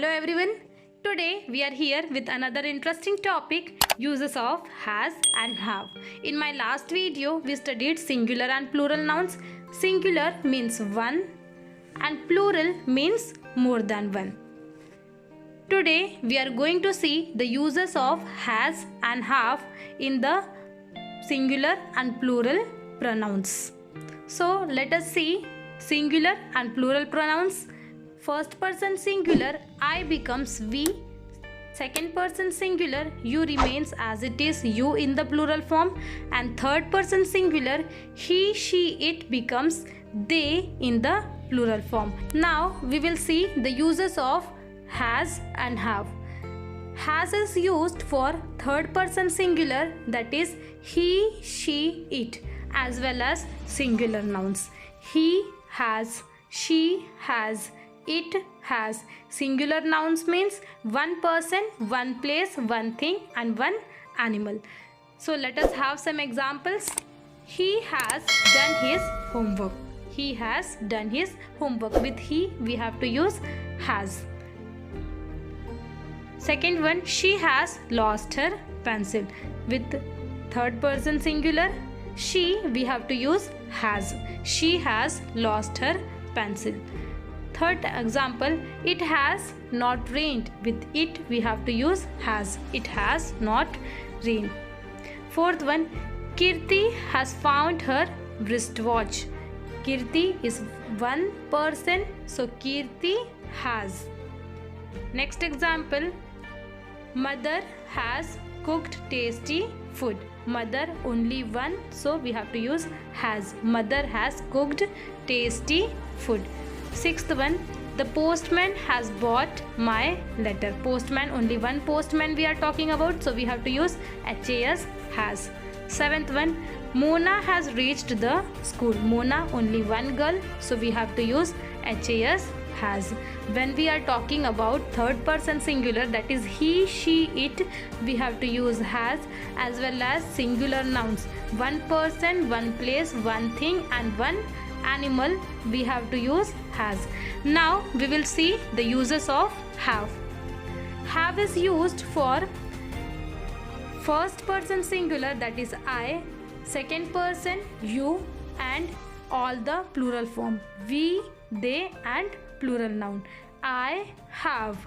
Hello everyone. Today we are here with another interesting topic, uses of has and have. In my last video we studied singular and plural nouns. Singular means one and plural means more than one. Today we are going to see the uses of has and have in the singular and plural pronouns. So let us see singular and plural pronouns. First person singular, I becomes we. Second person singular, you remains as it is, you in the plural form. And third person singular, he, she, it becomes they in the plural form. Now we will see the uses of has and have. Has is used for third person singular, that is he, she, it, as well as singular nouns. He has, she has, it has. Singular nouns means one person, one place, one thing and one animal. So let us have some examples. He has done his homework. He has done his homework. With he we have to use has. Second one, she has lost her pencil. With third person singular, she we have to use has. She has lost her pencil. Third example, it has not rained. With it we have to use has. It has not rained. Fourth one, Kirti has found her wristwatch. Kirti is one person, so Kirti has. Next example, mother has cooked tasty food. Mother only one, so we have to use has. Mother has cooked tasty food. Sixth one, the postman has bought my letter. Postman, only one postman we are talking about, so we have to use has. Seventh one, Mona has reached the school. Mona, only one girl, so we have to use has. When we are talking about third person singular, that is he, she, it, we have to use has, as well as singular nouns. One person, one place, one thing and one animal, we have to use has. Now we will see the uses of have. Have is used for first person singular, that is I, second person you, and all the plural form we, they and plural noun. I have,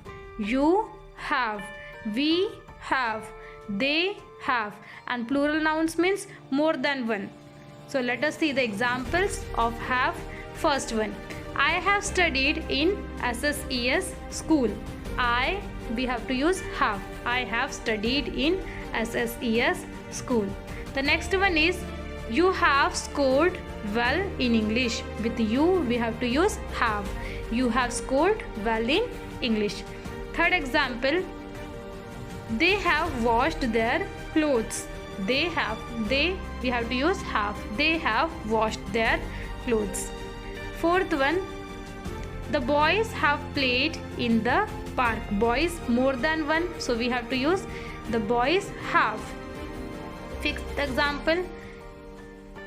you have, we have, they have, and plural nouns means more than one. So let us see the examples of have. First one, I have studied in SSES school. I, we have to use have. I have studied in SSES school. The next one is you have scored well in English. With you we have to use have. You have scored well in English. Third example, they have washed their clothes. They have, they we have to use have. They have washed their clothes. Fourth one, the boys have played in the park. Boys more than one, so we have to use the boys have. Fifth example,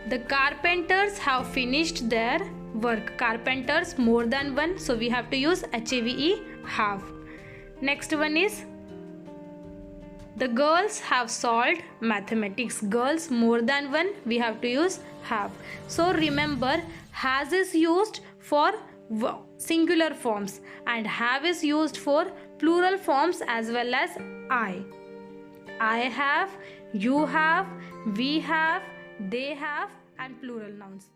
the carpenters have finished their work. Carpenters more than one, so we have to use have. Next one is the girls have solved mathematics. Girls more than one, we have to use have. So remember, has is used for singular forms and have is used for plural forms as well as I. I have, you have, we have, they have and plural nouns.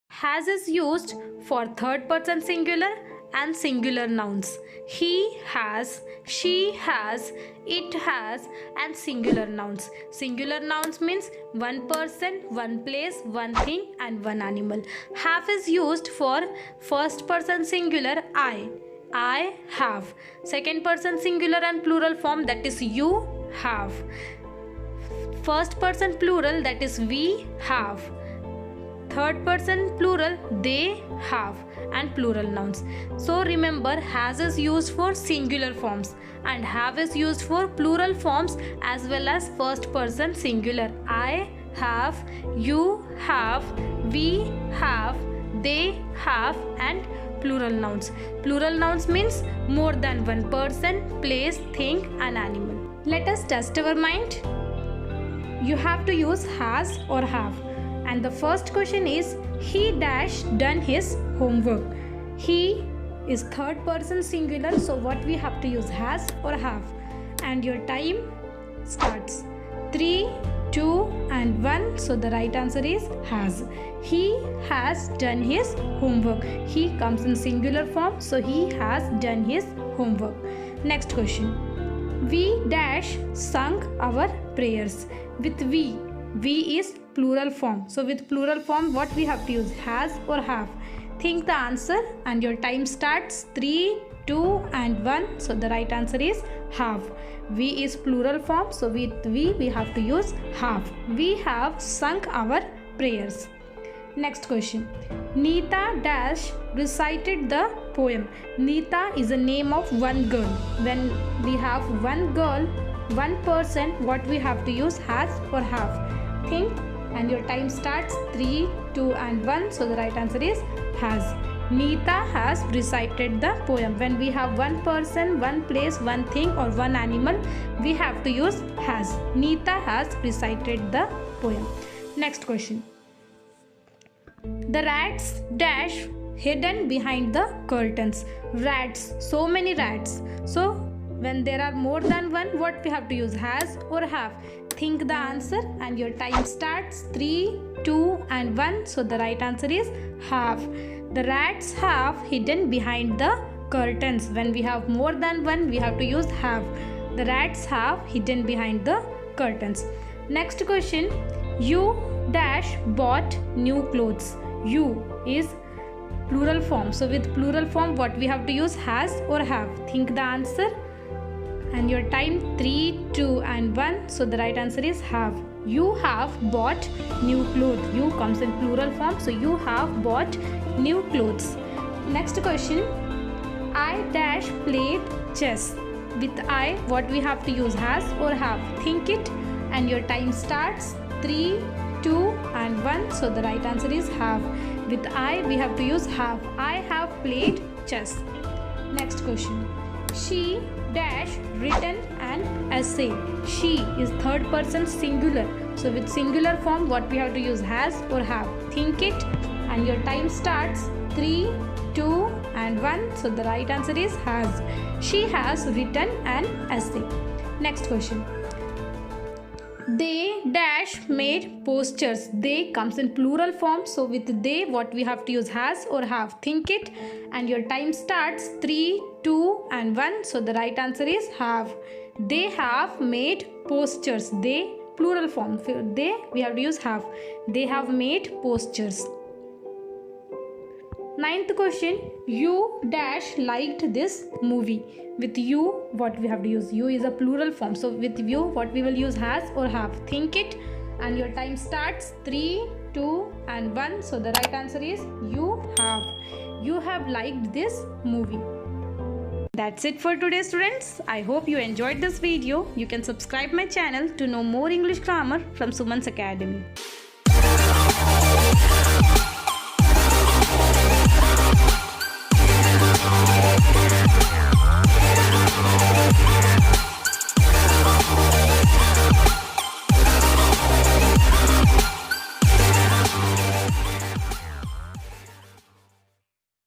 Has is used for third person singular and singular nouns. He has, she has, it has and singular nouns. Singular nouns means one person, one place, one thing and one animal. Have is used for first person singular I have. Second person singular and plural form, that is you have. First person plural, that is we have. Third person plural, they have and plural nouns. So remember, has is used for singular forms and have is used for plural forms as well as first person singular. I have, you have, we have, they have and plural nouns. Plural nouns means more than one person, place, thing and animal. Let us test our mind. You have to use has or have. And the first question is, he dash done his homework. He is third person singular, so what we have to use, has or have. And your time starts 3, 2 and 1, so the right answer is has. He has done his homework. He comes in singular form, so he has done his homework. Next question. We dash sung our prayers. With we is plural form, so with plural form what we have to use, has or have. Think the answer and your time starts 3, 2 and 1, so the right answer is have. We is plural form, so with we have to use have. We have sung our prayers. Next question. Neeta dash recited the poem. Neeta is a name of one girl. When we have one girl, one person, what we have to use, has or have. Think and your time starts 3, 2 and 1, so the right answer is has. Neeta has recited the poem. When we have one person, one place, one thing or one animal, we have to use has. Neeta has recited the poem. Next question. The rats dash hidden behind the curtains. Rats, so many rats. So when there are more than one, what we have to use, has or have. Think the answer and your time starts 3, 2 and 1, so the right answer is have. The rats have hidden behind the curtains. When we have more than one, we have to use have. The rats have hidden behind the curtains. Next question. You dash bought new clothes. You is plural form, so with plural form what we have to use, has or have. Think the answer and your time 3, 2 and 1, so the right answer is have. You have bought new clothes. You comes in plural form, so you have bought new clothes. Next question. I dash played chess. With I, what we have to use, has or have. Think it and your time starts 3, 2 and 1, so the right answer is have. With I, we have to use have. I have played chess. Next question. She dash written an essay. She is third person singular, so with singular form what we have to use, has or have. Think it and your time starts 3, 2 and 1, so the right answer is has. She has written an essay. Next question. They dash made posters. They comes in plural form, so with they what we have to use, has or have. Think it and your time starts 3, 2 and 1, so the right answer is have. They have made posters. They plural form, they we have to use have. They have made posters. Ninth question. You dash liked this movie. With you what we have to use, you is a plural form, so with you what we will use, has or have. Think it and your time starts 3, 2 and 1, so the right answer is you have. You have liked this movie. That's it for today, students. I hope you enjoyed this video. You can subscribe my channel to know more English grammar from Suman's Academy.